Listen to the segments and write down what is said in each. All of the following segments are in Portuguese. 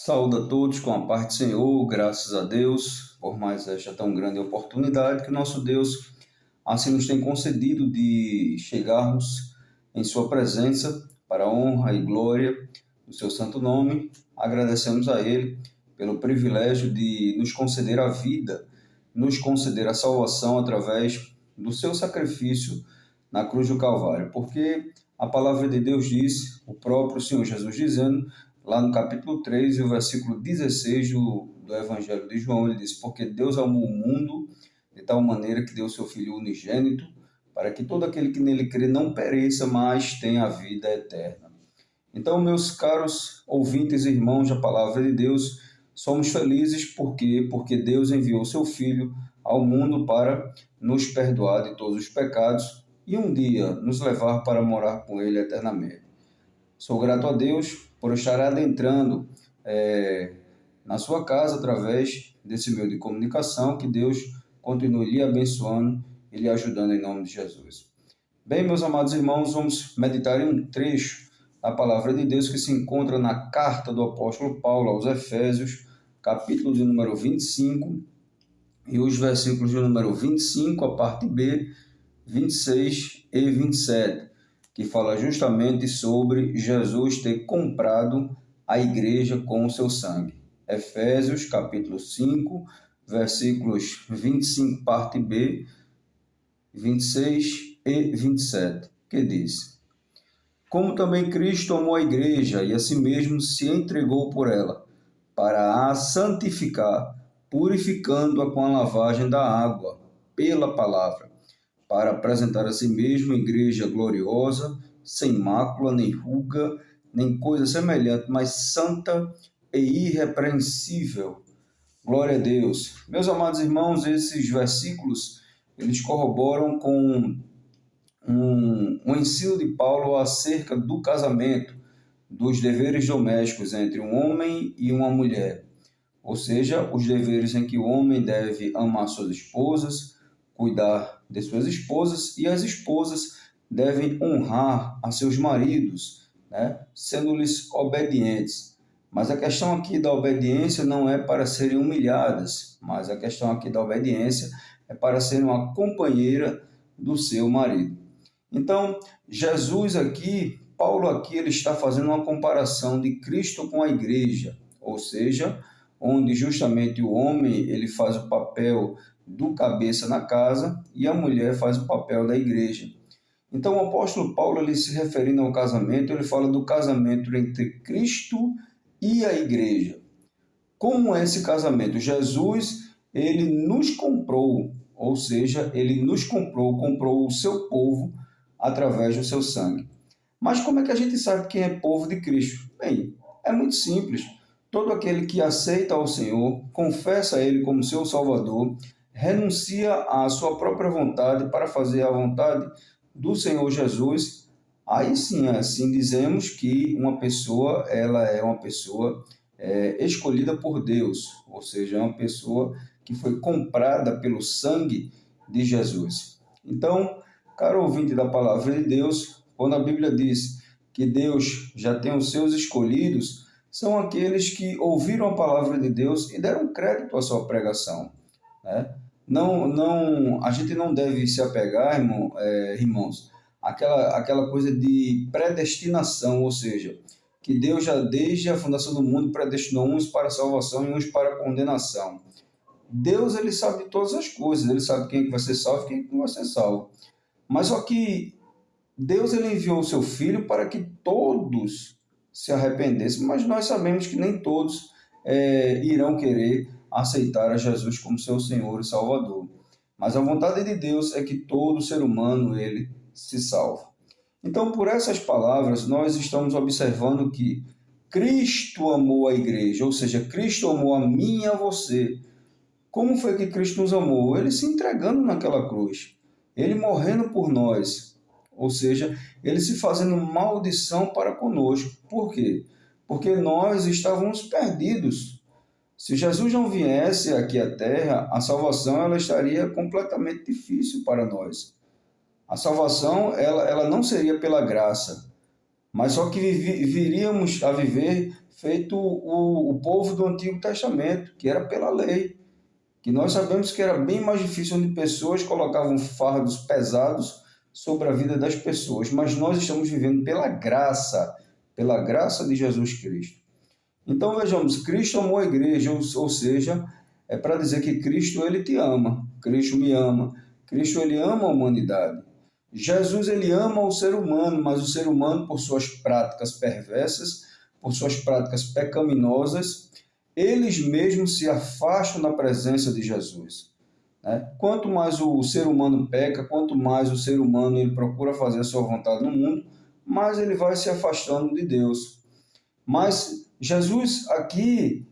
Saúde a todos com a paz do Senhor, graças a Deus, por mais esta tão grande oportunidade que nosso Deus assim nos tem concedido de chegarmos em Sua presença para a honra e glória do Seu santo nome. Agradecemos a Ele pelo privilégio de nos conceder a vida, nos conceder a salvação através do Seu sacrifício na cruz do Calvário, porque a palavra de Deus diz, o próprio Senhor Jesus dizendo, lá no capítulo 3 e o versículo 16 do Evangelho de João, ele diz: porque Deus amou o mundo de tal maneira que deu o seu Filho unigênito, para que todo aquele que nele crê não pereça, mas tenha a vida eterna. Então, meus caros ouvintes e irmãos da palavra de Deus, somos felizes porque Deus enviou o seu Filho ao mundo para nos perdoar de todos os pecados e um dia nos levar para morar com Ele eternamente. Sou grato a Deus por estar adentrando na sua casa através desse meio de comunicação. Que Deus continue lhe abençoando e lhe ajudando em nome de Jesus. Bem, meus amados irmãos, vamos meditar em um trecho da palavra de Deus que se encontra na carta do apóstolo Paulo aos Efésios, capítulo de número 25, e os versículos de número 25, a parte B, 26 e 27. Que fala justamente sobre Jesus ter comprado a igreja com o seu sangue. Efésios, capítulo 5, versículos 25, parte B, 26 e 27, que diz: como também Cristo amou a igreja e a si mesmo se entregou por ela, para a santificar, purificando-a com a lavagem da água, pela palavra, para apresentar a si mesmo igreja gloriosa, sem mácula, nem ruga, nem coisa semelhante, mas santa e irrepreensível. Glória a Deus. Meus amados irmãos, esses versículos, eles corroboram com um ensino de Paulo acerca do casamento, dos deveres domésticos entre um homem e uma mulher. Ou seja, os deveres em que o homem deve amar suas esposas, cuidar de suas esposas, e as esposas devem honrar a seus maridos, sendo-lhes obedientes. Mas a questão aqui da obediência não é para serem humilhadas, mas a questão aqui da obediência é para ser uma companheira do seu marido. Então, Jesus aqui, Paulo aqui, ele está fazendo uma comparação de Cristo com a igreja, ou seja, onde justamente o homem ele faz o papel do cabeça na casa e a mulher faz o papel da igreja. Então, o apóstolo Paulo, ele se referindo ao casamento, ele fala do casamento entre Cristo e a igreja. Como é esse casamento? Jesus, ele nos comprou, ou seja, ele nos comprou o seu povo através do seu sangue. Mas como é que a gente sabe quem é povo de Cristo? Bem, é muito simples. Todo aquele que aceita ao Senhor, confessa a Ele como seu Salvador, renuncia à sua própria vontade para fazer a vontade do Senhor Jesus, aí sim, assim dizemos que uma pessoa, ela é uma pessoa escolhida por Deus, ou seja, é uma pessoa que foi comprada pelo sangue de Jesus. Então, caro ouvinte da palavra de Deus, quando a Bíblia diz que Deus já tem os seus escolhidos, são aqueles que ouviram a palavra de Deus e deram crédito à sua pregação. A gente não deve se apegar, irmãos, àquela coisa de predestinação, ou seja, que Deus já desde a fundação do mundo predestinou uns para a salvação e uns para a condenação. Deus, ele sabe de todas as coisas, ele sabe quem vai ser salvo e quem não vai ser salvo. Mas só que Deus, ele enviou o seu Filho para que todos se arrependessem, mas nós sabemos que nem todos irão querer aceitar a Jesus como seu Senhor e Salvador. Mas a vontade de Deus é que todo ser humano, ele se salve. Então, por essas palavras, nós estamos observando que Cristo amou a igreja, ou seja, Cristo amou a mim e a você. Como foi que Cristo nos amou? Ele se entregando naquela cruz, ele morrendo por nós, ou seja, ele se fazendo maldição para conosco. Por quê? Porque nós estávamos perdidos. Se Jesus não viesse aqui à Terra, a salvação ela estaria completamente difícil para nós. A salvação ela não seria pela graça, mas só que viríamos a viver feito o povo do Antigo Testamento, que era pela lei, que nós sabemos que era bem mais difícil, onde pessoas colocavam fardos pesados sobre a vida das pessoas, mas nós estamos vivendo pela graça de Jesus Cristo. Então vejamos, Cristo amou a igreja, ou seja, é para dizer que Cristo ele te ama, Cristo me ama, Cristo ele ama a humanidade. Jesus ele ama o ser humano, mas o ser humano por suas práticas perversas, por suas práticas pecaminosas, eles mesmos se afastam da presença de Jesus. Né? Quanto mais o ser humano peca, quanto mais o ser humano ele procura fazer a sua vontade no mundo, mais ele vai se afastando de Deus. Mas Jesus aqui,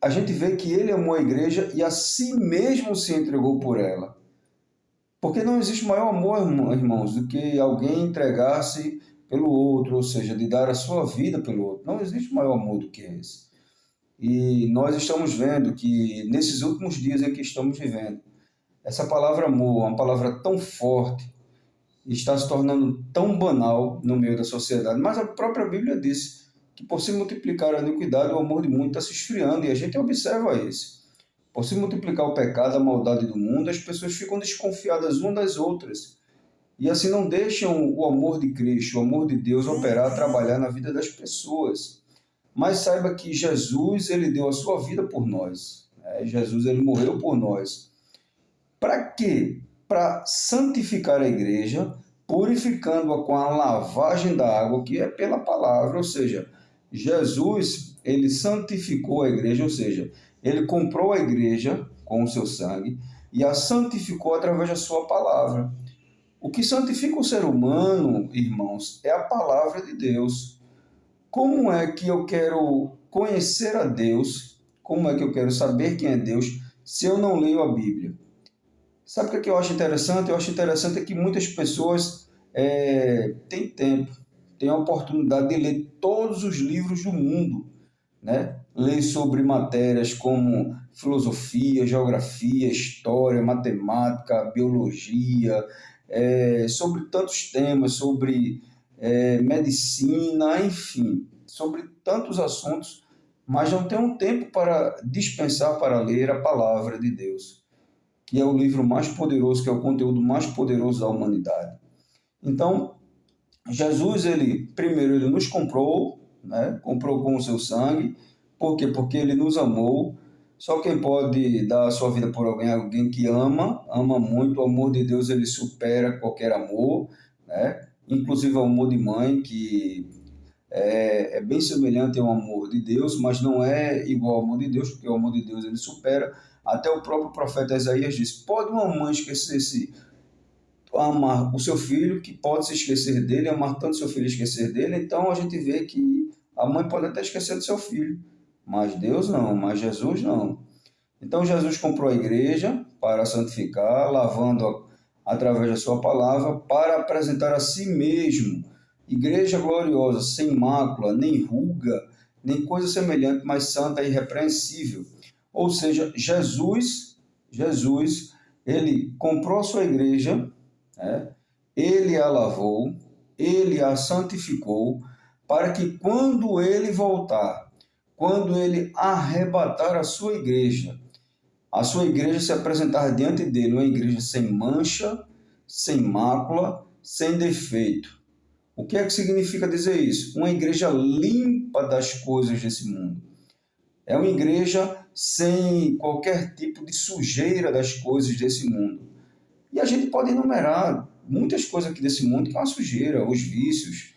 a gente vê que ele amou a igreja e a si mesmo se entregou por ela. Porque não existe maior amor, irmãos, do que alguém entregar-se pelo outro, ou seja, de dar a sua vida pelo outro. Não existe maior amor do que esse. E nós estamos vendo que nesses últimos dias em que estamos vivendo, essa palavra amor, uma palavra tão forte, está se tornando tão banal no meio da sociedade. Mas a própria Bíblia diz que por se multiplicar a iniquidade, o amor de muitos está se esfriando, e a gente observa isso. Por se multiplicar o pecado, a maldade do mundo, as pessoas ficam desconfiadas umas das outras. E assim não deixam o amor de Cristo, o amor de Deus operar, trabalhar na vida das pessoas. Mas saiba que Jesus, ele deu a sua vida por nós. Jesus, ele morreu por nós. Para quê? Para santificar a igreja, purificando-a com a lavagem da água, que é pela palavra. Ou seja, Jesus, ele santificou a igreja, ou seja, ele comprou a igreja com o seu sangue e a santificou através da sua palavra. O que santifica o ser humano, irmãos, é a palavra de Deus. Como é que eu quero conhecer a Deus? Como é que eu quero saber quem é Deus se eu não leio a Bíblia? Sabe o que eu acho interessante? Eu acho interessante que muitas pessoas têm tempo, têm a oportunidade de ler todos os livros do mundo, né? Ler sobre matérias como filosofia, geografia, história, matemática, biologia, sobre tantos temas, sobre medicina, enfim, sobre tantos assuntos, mas não tem um tempo para dispensar para ler a palavra de Deus, que é o livro mais poderoso, que é o conteúdo mais poderoso da humanidade. Então, Jesus, primeiro, ele nos comprou, né? Comprou com o seu sangue. Por quê? Porque ele nos amou. Só quem pode dar a sua vida por alguém que ama muito. O amor de Deus, ele supera qualquer amor, né? Inclusive o amor de mãe, que é bem semelhante ao amor de Deus, mas não é igual ao amor de Deus, porque o amor de Deus ele supera. Até o próprio profeta Isaías diz: pode uma mãe esquecer-se, amar o seu filho, que pode se esquecer dele, amar tanto seu filho e esquecer dele? Então a gente vê que a mãe pode até esquecer do seu filho, mas Deus não, mas Jesus não. Então Jesus comprou a igreja para santificar, lavando através da sua palavra, para apresentar a si mesmo igreja gloriosa, sem mácula, nem ruga, nem coisa semelhante, mas santa e irrepreensível. Ou seja, Jesus, ele comprou a sua igreja, né? Ele a lavou, ele a santificou, para que quando ele voltar, quando ele arrebatar a sua igreja se apresentar diante dele, uma igreja sem mancha, sem mácula, sem defeito. O que é que significa dizer isso? Uma igreja limpa das coisas desse mundo. É uma igreja sem qualquer tipo de sujeira das coisas desse mundo. E a gente pode enumerar muitas coisas aqui desse mundo que é uma sujeira: os vícios,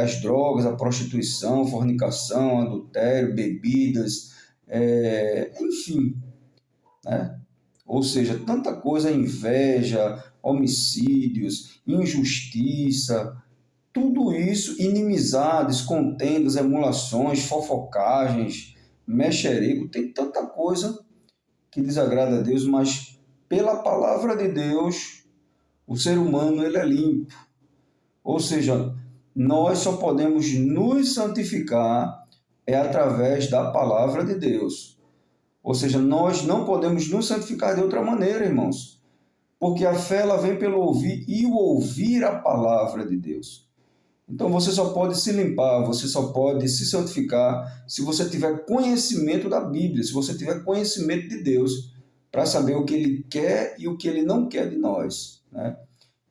as drogas, a prostituição, fornicação, adultério, bebidas, enfim, né? Ou seja, tanta coisa: inveja, homicídios, injustiça, tudo isso, inimizades, contendas, emulações, fofocagens, mexerico, tem tanta coisa que desagrada a Deus, mas pela palavra de Deus, o ser humano ele é limpo. Ou seja, nós só podemos nos santificar através da palavra de Deus. Ou seja, nós não podemos nos santificar de outra maneira, irmãos, porque a fé ela vem pelo ouvir e o ouvir a palavra de Deus. Então você só pode se limpar, você só pode se santificar se você tiver conhecimento da Bíblia, se você tiver conhecimento de Deus, para saber o que Ele quer e o que Ele não quer de nós, né?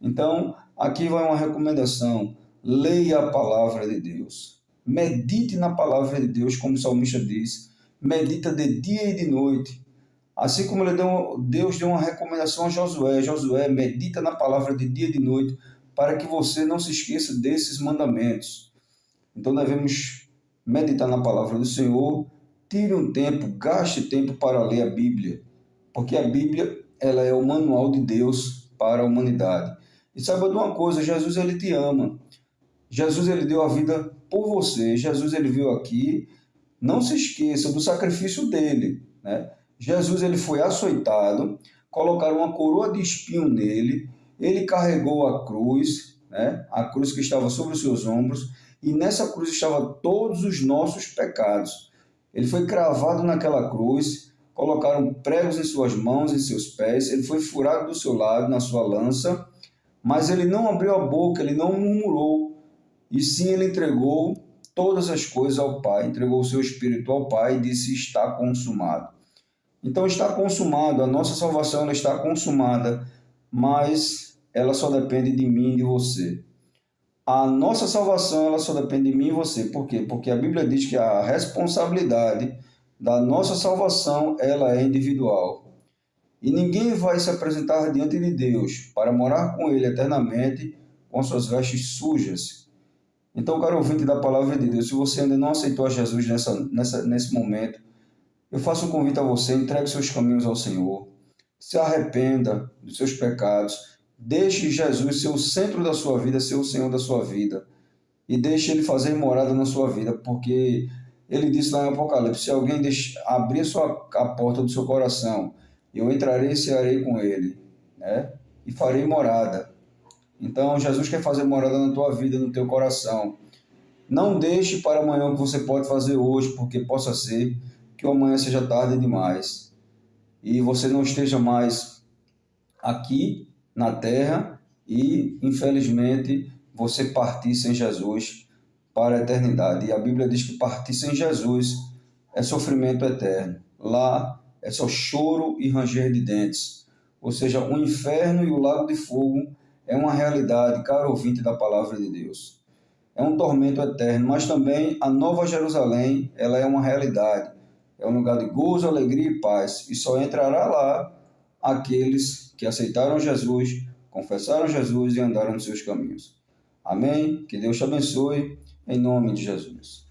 Então, aqui vai uma recomendação: leia a palavra de Deus, medite na palavra de Deus, como o salmista diz, medita de dia e de noite. Assim como Deus deu uma recomendação a Josué: Josué, medita na palavra de dia e de noite, para que você não se esqueça desses mandamentos. Então devemos meditar na palavra do Senhor, tire um tempo, gaste tempo para ler a Bíblia, porque a Bíblia ela é o manual de Deus para a humanidade. E saiba de uma coisa: Jesus ele te ama. Jesus ele deu a vida por você. Jesus ele veio aqui. Não se esqueça do sacrifício dele, né? Jesus ele foi açoitado, colocaram uma coroa de espinho nele, ele carregou a cruz, né? A cruz que estava sobre os seus ombros, e nessa cruz estavam todos os nossos pecados. Ele foi cravado naquela cruz, colocaram pregos em suas mãos, em seus pés, ele foi furado do seu lado, na sua lança, mas ele não abriu a boca, ele não murmurou, e sim ele entregou todas as coisas ao Pai, entregou o seu Espírito ao Pai e disse: está consumado. Então está consumado, a nossa salvação ela está consumada, mas ela só depende de mim e de você. A nossa salvação ela só depende de mim e você. Por quê? Porque a Bíblia diz que a responsabilidade da nossa salvação ela é individual. E ninguém vai se apresentar diante de Deus para morar com Ele eternamente com suas vestes sujas. Então, caro ouvinte da palavra de Deus, se você ainda não aceitou a Jesus nesse momento, eu faço um convite a você: entregue seus caminhos ao Senhor, se arrependa dos seus pecados, deixe Jesus ser o centro da sua vida, ser o Senhor da sua vida, e deixe Ele fazer morada na sua vida, porque Ele disse lá em Apocalipse: se alguém abrir a porta do seu coração, eu entrarei e cearei com Ele, né? E farei morada. Então, Jesus quer fazer morada na tua vida, no teu coração. Não deixe para amanhã o que você pode fazer hoje, porque possa ser que o amanhã seja tarde demais e você não esteja mais aqui na terra e, infelizmente, você partir sem Jesus para a eternidade. E a Bíblia diz que partir sem Jesus é sofrimento eterno. Lá é só choro e ranger de dentes. Ou seja, o inferno e o lago de fogo é uma realidade, caro ouvinte da palavra de Deus. É um tormento eterno, mas também a Nova Jerusalém, ela é uma realidade. É um lugar de gozo, alegria e paz. E só entrará lá aqueles que aceitaram Jesus, confessaram Jesus e andaram nos seus caminhos. Amém? Que Deus te abençoe, em nome de Jesus.